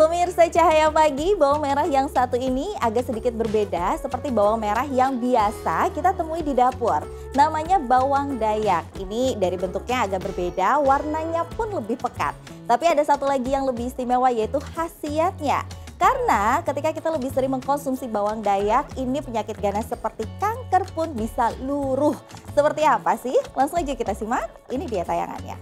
Pemirsa Cahaya Pagi, bawang merah yang satu ini agak sedikit berbeda seperti bawang merah yang biasa kita temui di dapur. Namanya bawang dayak. Ini dari bentuknya agak berbeda, warnanya pun lebih pekat. Tapi ada satu lagi yang lebih istimewa yaitu khasiatnya. Karena ketika kita lebih sering mengkonsumsi bawang dayak, ini penyakit ganas seperti kanker pun bisa luruh. Seperti apa sih? Langsung aja kita simak, ini dia tayangannya.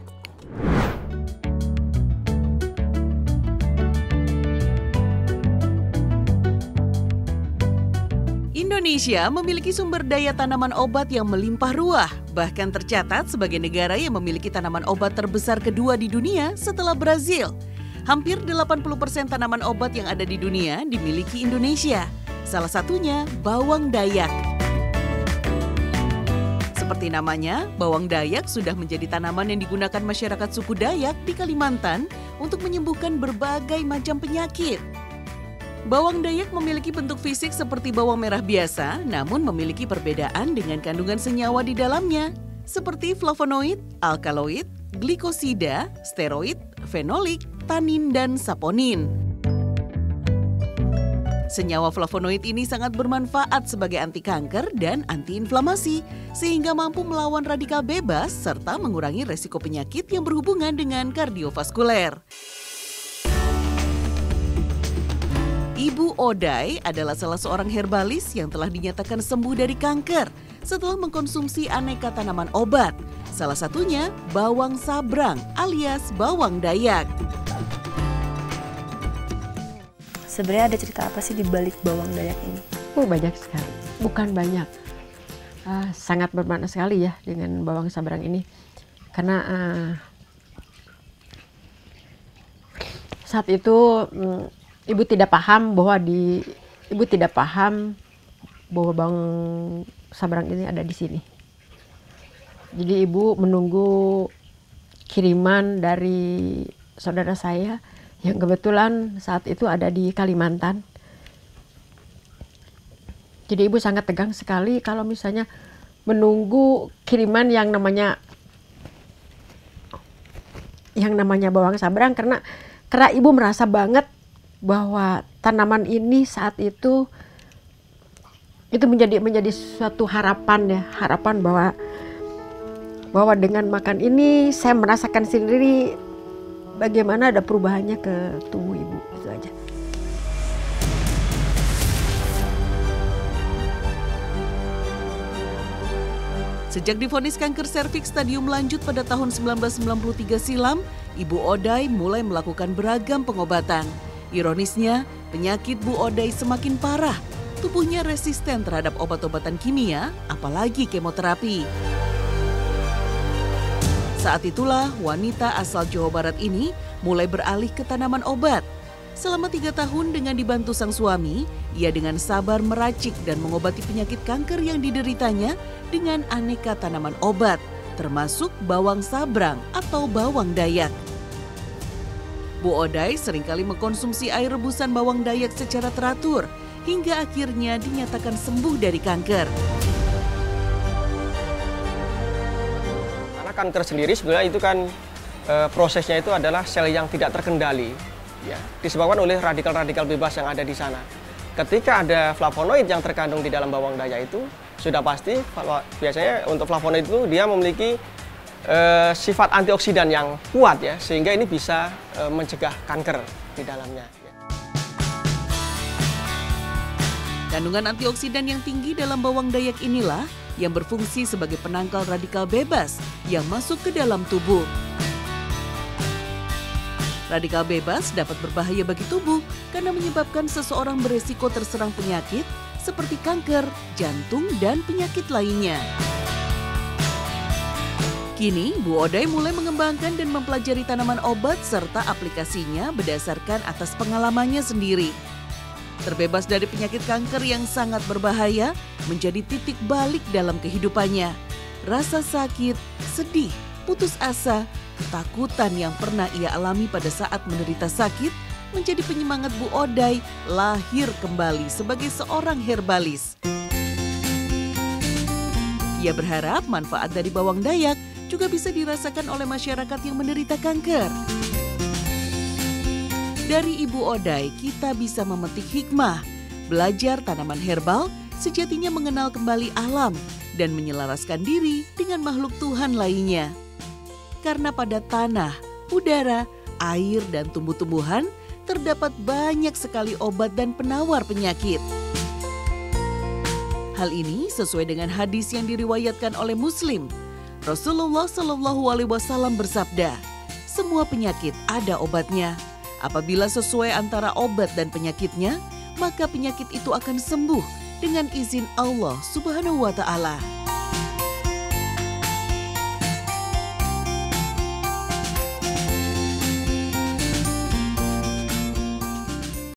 Indonesia memiliki sumber daya tanaman obat yang melimpah ruah. Bahkan tercatat sebagai negara yang memiliki tanaman obat terbesar kedua di dunia setelah Brazil. Hampir 80% tanaman obat yang ada di dunia dimiliki Indonesia. Salah satunya bawang dayak. Seperti namanya, bawang dayak sudah menjadi tanaman yang digunakan masyarakat suku Dayak di Kalimantan untuk menyembuhkan berbagai macam penyakit. Bawang dayak memiliki bentuk fisik seperti bawang merah biasa, namun memiliki perbedaan dengan kandungan senyawa di dalamnya, seperti flavonoid, alkaloid, glikosida, steroid, fenolik, tanin, dan saponin. Senyawa flavonoid ini sangat bermanfaat sebagai anti kanker dan antiinflamasi, sehingga mampu melawan radikal bebas serta mengurangi resiko penyakit yang berhubungan dengan kardiovaskuler. Ibu Oday adalah salah seorang herbalis yang telah dinyatakan sembuh dari kanker setelah mengkonsumsi aneka tanaman obat. Salah satunya bawang sabrang alias bawang dayak. Sebenarnya ada cerita apa sih di balik bawang dayak ini? Banyak sekali, bukan banyak. Sangat bermakna sekali ya dengan bawang sabrang ini. Karena saat itu Ibu tidak paham bahwa bawang sabrang ini ada di sini. Jadi ibu menunggu kiriman dari saudara saya yang kebetulan saat itu ada di Kalimantan. Jadi ibu sangat tegang sekali kalau misalnya menunggu kiriman yang namanya bawang sabrang karena ibu merasa banget bahwa tanaman ini saat itu menjadi suatu harapan bahwa dengan makan ini saya merasakan sendiri bagaimana ada perubahannya ke tubuh ibu, itu aja. Sejak divonis kanker serviks stadium lanjut pada tahun 1993 silam, Ibu Oday mulai melakukan beragam pengobatan. Ironisnya, penyakit Bu Oday semakin parah. Tubuhnya resisten terhadap obat-obatan kimia, apalagi kemoterapi. Saat itulah wanita asal Jawa Barat ini mulai beralih ke tanaman obat. Selama 3 tahun dengan dibantu sang suami, ia dengan sabar meracik dan mengobati penyakit kanker yang dideritanya dengan aneka tanaman obat, termasuk bawang sabrang atau bawang dayak. Bu Oday seringkali mengkonsumsi air rebusan bawang dayak secara teratur, hingga akhirnya dinyatakan sembuh dari kanker. Karena kanker sendiri sebenarnya itu kan prosesnya itu adalah sel yang tidak terkendali, ya, disebabkan oleh radikal-radikal bebas yang ada di sana. Ketika ada flavonoid yang terkandung di dalam bawang dayak itu, sudah pasti biasanya untuk flavonoid itu dia memiliki sifat antioksidan yang kuat ya, sehingga ini bisa mencegah kanker di dalamnya. Kandungan antioksidan yang tinggi dalam bawang dayak inilah yang berfungsi sebagai penangkal radikal bebas yang masuk ke dalam tubuh. Radikal bebas dapat berbahaya bagi tubuh karena menyebabkan seseorang beresiko terserang penyakit seperti kanker, jantung, dan penyakit lainnya. Kini, Bu Oday mulai mengembangkan dan mempelajari tanaman obat serta aplikasinya berdasarkan atas pengalamannya sendiri. Terbebas dari penyakit kanker yang sangat berbahaya menjadi titik balik dalam kehidupannya. Rasa sakit, sedih, putus asa, ketakutan yang pernah ia alami pada saat menderita sakit menjadi penyemangat Bu Oday lahir kembali sebagai seorang herbalis. Ia berharap manfaat dari bawang dayak juga bisa dirasakan oleh masyarakat yang menderita kanker. Dari Ibu Odai kita bisa memetik hikmah, belajar tanaman herbal sejatinya mengenal kembali alam dan menyelaraskan diri dengan makhluk Tuhan lainnya. Karena pada tanah, udara, air, dan tumbuh-tumbuhan terdapat banyak sekali obat dan penawar penyakit. Hal ini sesuai dengan hadis yang diriwayatkan oleh Muslim. Rasulullah SAW bersabda, semua penyakit ada obatnya. Apabila sesuai antara obat dan penyakitnya, maka penyakit itu akan sembuh dengan izin Allah Subhanahu wa Ta'ala.